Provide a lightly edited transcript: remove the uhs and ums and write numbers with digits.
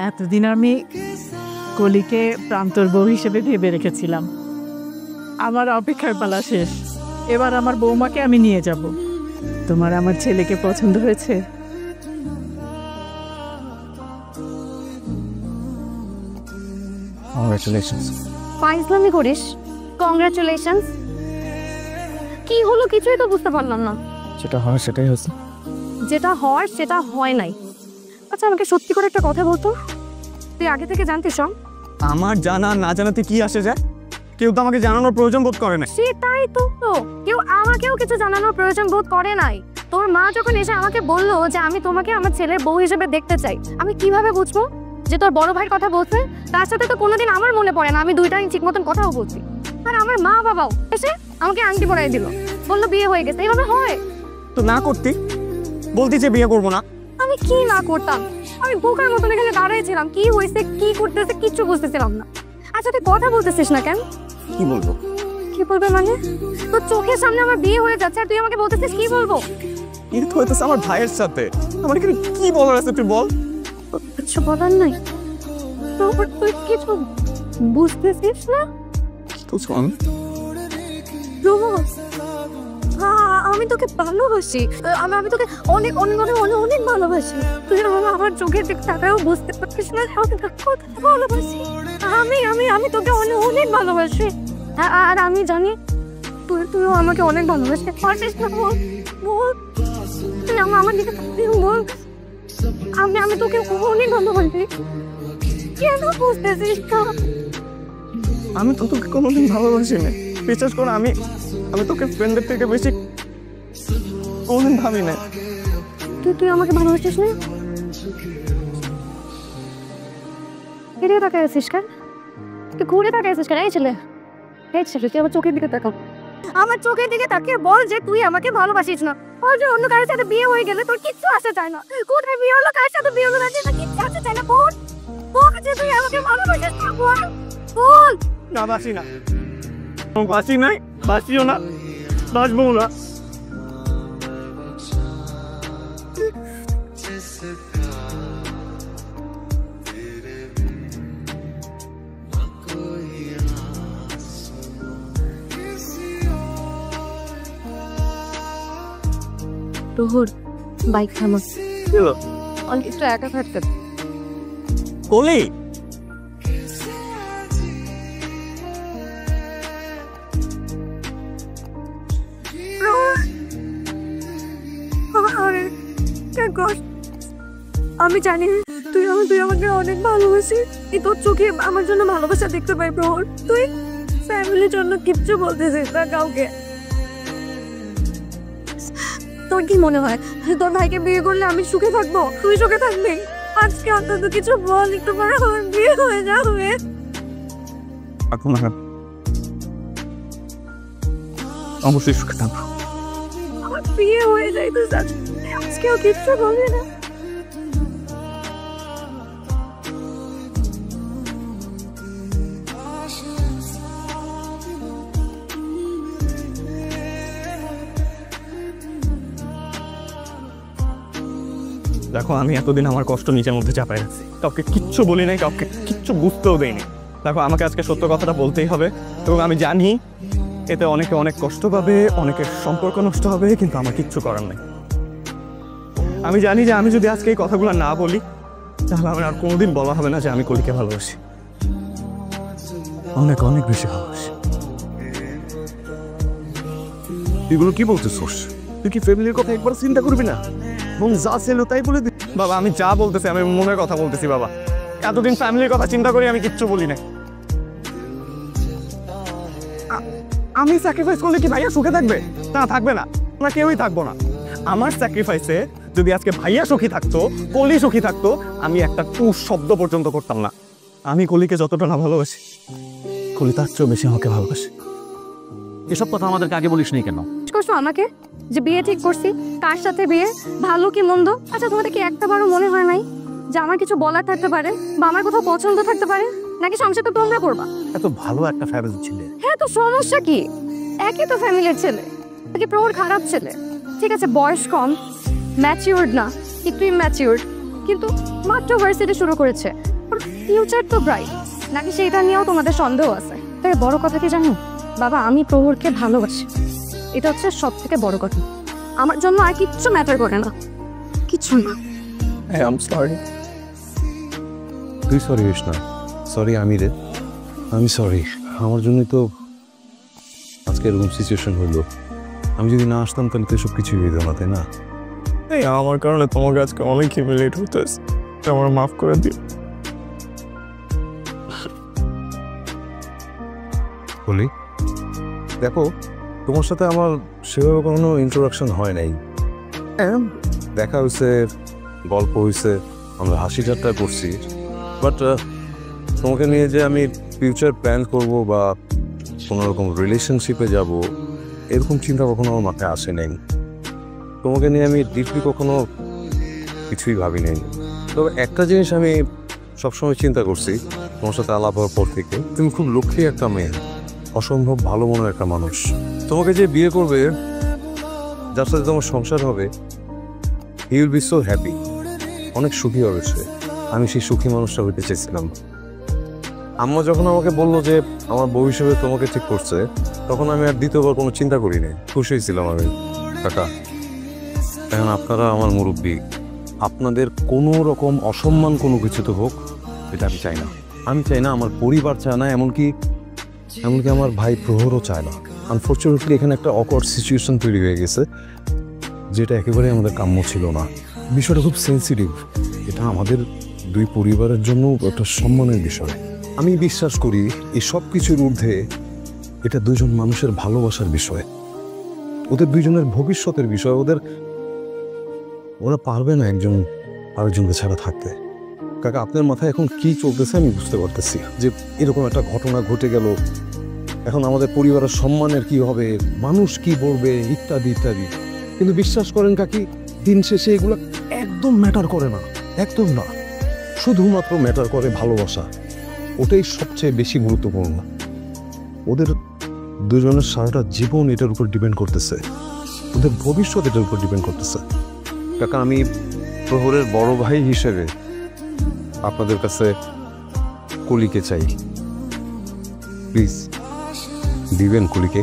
এতদিন আমি কলিকে প্রান্তর বউ হিসেবে ভেবে রেখেছিলাম। আমার অপেক্ষার পালা শেষ। এবার আমার বৌমাকে আমি নিয়ে যাব। তোমার আমার ছেলেকে পছন্দ হয়েছে? কংগ্রাচুলেশনস। ফাইজলামি করিস? কংগ্রাচুলেশনস কি হলো? কিছুই তো বুঝতে পারলাম না। যেটা হয় সেটাই হচ্ছে। যেটা হওয়ার সেটা হয় নাই। আচ্ছা আমাকে সত্যি করে একটা কথা বলতো, তুই আগে থেকে জানতিস সব? আমার জানা না জানাতে কি আসে যায়? কেউ তো আমাকে জানানোর প্রয়োজন বোধ করে না। সেটাই তো, কেউ আমাকেও কিছু জানানোর প্রয়োজন বোধ করে নাই। তোর মা যখন এসে আমাকে বললো যে আমি তোমাকে আমার ছেলের বউ হিসেবে দেখতে চাই, আমি কিভাবে বুঝবো যে তোর বড় ভাইয়ের কথা বলছে? তার সাথে তো কোনোদিন আমার মনে পড়ে না আমি দুইটা ঠিক মতন কথাও বলছি। আর আমার মা বাবাও এসে আমাকে আংটি পরাই দিল, বললো বিয়ে হয়ে গেছে। এইভাবে হয়? তো না করতি, বলতি যে বিয়ে করবো না। আমি কি না করতাম? আমি বোকার মতন এখানে দাঁড়িয়েছিলাম, কি হয়েছে কি করতেছে কিচ্ছু বুঝতেছিলাম না। আচ্ছা তুই কথা বলতেছিস না কেন? কি বলবো? কি বলবে মানে? তোর চোখের সামনে আমার বিয়ে হয়ে যাচ্ছে আর তুই আমাকে বলতেছিস কি বলবো? কিন্তু হইতেছে আমার ভাইয়ের সাথে। আমার এখানে কি বলার আছে তুই বল। কিছু বলার নাই? তুই কিছু বুঝতেছিস না? তো শোন, আমি তোকে ভালোবাসি। আমি তোকে অনেক অনেক অনেক অনেক অনেক ভালোবাসি। তুই আমার চোখের দিকে তাকাও বুঝতে পারছিস না কত ভালোবাসি। আমি আমি আমি তোকে অনেক অনেক ভালোবাসি। আর আমি জানি তুইও আমাকে অনেক ভালোবাসিস। পারছিস না? বল বল, তুই আমার দিকে বল। আমি তোকে অনেক ভালোবাসি। কেন বুঝতেছিস না? আমি তো তোকে কোনোদিন ভালোবাসি না। বিশ্বাস কর, আমি তোকে ফ্রেন্ডের থেকে বেশি কোনোদিন ভাবি না। তুই আমাকে ভালোবাসিস না? এদিকে তাকায় আছিস কেন? তুই ঘুরে তাকায় আছিস কেন? এই ছেলে তুই আমার চোখের দিকে তাকাও। আমার চোখের দিকে তাকিয়ে বল যে তুই আমাকে ভালোবাসিস না। অন্য কারোর সাথে বিয়ে হয়ে গেলে তোর কিচ্ছু আসে চায় না। কোথায় বিয়ে হলো, কার সাথে বিয়ে হলো, না কিচ্ছু আসে চায় না। বল যে তুই আমাকে ভালোবাসিস না। বল। না বাসি না, বাসি নাই, বাসিও না, বাসবো না। তোর বাইক থামা, অনেক একটু একা থাকতে। কলি আমি জানি তুই আমাকে অনেক ভালোবাসিস। তোর চোখে আমার জন্য ভালোবাসা দেখতে পাই প্রহর। তুই ফ্যামিলির জন্য কিচ্ছু বলতেছিস না কাউকে। তোর কি মনে হয় তোর ভাইকে বিয়ে করলে আমি সুখে থাকবো? তুই সুখে থাকবি? আজকে অন্তত কিছু বল, একটু পরে আমার বিয়ে হয়ে যাবে। অবশ্যই সুখে থাকবো। আমার বিয়ে হয়ে যায় তো আজকেও কিচ্ছু বলবি না? দেখো, আমি এতদিন আমার কষ্ট নিজের মধ্যে চাপাই রাখছি, কাউকে কিচ্ছু বলি নাই, কাউকে কিচ্ছু বুঝতেও দেয়নি। দেখো, আমাকে আজকে সত্য কথাটা বলতেই হবে, এবং আমি জানি এতে অনেকে অনেক কষ্ট পাবে, অনেকের সম্পর্ক নষ্ট হবে, কিন্তু আমার কিচ্ছু করার নেই। আমি জানি যে আমি যদি আজকে এই কথাগুলো না বলি তাহলে আমার আর কোনোদিন বলা হবে না যে আমি কলিকে ভালোবাসি, অনেক অনেক বেশি ভালোবাসি। এগুলো কি বলতেছোস? তুই কি ফ্যামিলির কথা একবার চিন্তা করবি না? এবং যা ছিল তাই বলে দিই। বাবা, আমি যা বলতেছি আমি মনের কথা বলতেছি বাবা। এতদিন ফ্যামিলির কথা চিন্তা করি আমি কিচ্ছু বলি না। আমি স্যাক্রিফাইস করলে কি ভাইয়া সুখে থাকবে? না, থাকবে না, আমরা কেউই থাকবো না। আমার স্যাক্রিফাইসে যদি আজকে ভাইয়া সুখী থাকতো, কলি সুখী থাকতো, আমি একটা টু শব্দ পর্যন্ত করতাম না। আমি কলিকে যতটা না ভালোবাসি, কলি তার চেয়েও বেশি আমাকে ভালোবাসে। এসব কথা আমাদেরকে আগে বলিস নি কেন? করছো আমাকে যে বিয়ে ঠিক করছি, কার সাথে বিয়ে, ভালো কি মন্দ? আচ্ছা তোমাদের কি একটাবারও মনে হয় নাই যে আমার কিছু বলার থাকতে পারে বা আমার কোথাও পছন্দ থাকতে পারে? নাকি সংসার তো তোমরা করবা? এত ভালো একটা ফ্যামিলি ছেলে। হ্যাঁ, তো সমস্যা কি? একই তো ফ্যামিলির ছেলে। নাকি প্রহর খারাপ ছেলে? ঠিক আছে, বয়স কম, ম্যাচিউরড না, একটু ইম্যাচিউরড, কিন্তু মাত্র ভার্সিটি শুরু করেছে, ফিউচার তো ব্রাইট। নাকি সেটা নিয়েও তোমাদের সন্দেহ আছে? তবে বড় কথা কি জানো বাবা, আমি প্রহরকে ভালোবাসি, এটা হচ্ছে সব থেকে বড় কথা। আমার জন্য আর কিচ্ছু ম্যাটার করে না, কিচ্ছু না। I am sorry. তুই সরি হইস না, সরি আমি রে, আমি সরি। আমার জন্যই তো আজকে এরকম সিচুয়েশন হইলো। আমি যদি না আসতাম তাহলে তো সব কিছুই হইতো না, তাই না? এই আমার কারণে তোমাকে আজকে অনেক হিমিলেট হতেছে, আমার মাফ করে দিও। বলি, দেখো তোমার সাথে আমার সেভাবে কোনো ইন্ট্রোডাকশন হয় নাই। দেখা হয়েছে, গল্প হয়েছে, আমরা হাসি ঠাট্টা করছি, বাট তোমাকে নিয়ে যে আমি ফিউচার প্ল্যান করব বা কোনো রকম রিলেশনশিপে যাব, এরকম চিন্তা কখনো আমার মাথায় আসে নাই। তোমাকে নিয়ে আমি ডিপলি কখনো কিছুই ভাবি নাই। তবে একটা জিনিস আমি সবসময় চিন্তা করছি তোমার সাথে আলাপ হওয়ার পর থেকে, তুমি খুব লক্ষ্মী একটা মেয়ে, অসম্ভব ভালো মনের একটা মানুষ। তোমাকে যে বিয়ে করবে, যার সাথে তোমার সংসার হবে, he will be so happy, অনেক সুখী হবে সে। আমি সেই সুখী মানুষটা হইতে চেয়েছিলাম। আম্মা যখন আমাকে বললো যে আমার বউ হিসেবে তোমাকে ঠিক করছে, তখন আমি আর দ্বিতীয়বার কোনো চিন্তা করি নাই, খুশি হয়েছিলাম আমি। কাকা, এখন আপনারা আমার মুরব্বী, আপনাদের কোনো রকম অসম্মান কোনো কিছুতে হোক এটা আমি চাই না। আমি চাই না, আমার পরিবার চায় না, এমনকি আমার ভাই প্রহরও চায় না। আনফর্চুনেটলি এখানে একটা অকওয়ার্ড সিচুয়েশন তৈরি হয়ে গেছে, যেটা একেবারেই আমাদের কাম্য ছিল না। বিষয়টা খুব সেন্সিটিভ, এটা আমাদের দুই পরিবারের জন্য একটা সম্মানের বিষয়। আমি বিশ্বাস করি এই সব কিছুর ঊর্ধ্বে এটা দুজন মানুষের ভালোবাসার বিষয়, ওদের দুইজনের ভবিষ্যতের বিষয়। ওরা পারবে না একজন আরেকজনকে ছাড়া থাকতে। কাকা, আপনার মাথায় এখন কি চলতেছে আমি বুঝতে পারতেছি, যে এরকম একটা ঘটনা ঘটে গেল, এখন আমাদের পরিবারের সম্মানের কি হবে, মানুষ কি বলবে, ইত্যাদি ইত্যাদি। কিন্তু বিশ্বাস করেন কাকি, দিন শেষে এগুলো একদম ম্যাটার করে না, একদম না। শুধুমাত্র ম্যাটার করে ভালোবাসা, ওটাই সবচেয়ে বেশি গুরুত্বপূর্ণ। ওদের দুজনের সারাটা জীবন এটার উপর ডিপেন্ড করতেছে, ওদের ভবিষ্যৎ এটার উপর ডিপেন্ড করতেছে। কাকা, আমি প্রহরের বড় ভাই হিসেবে আপনাদের কাছে কলিকে চাই, প্লিজ দিবেন কলিকে।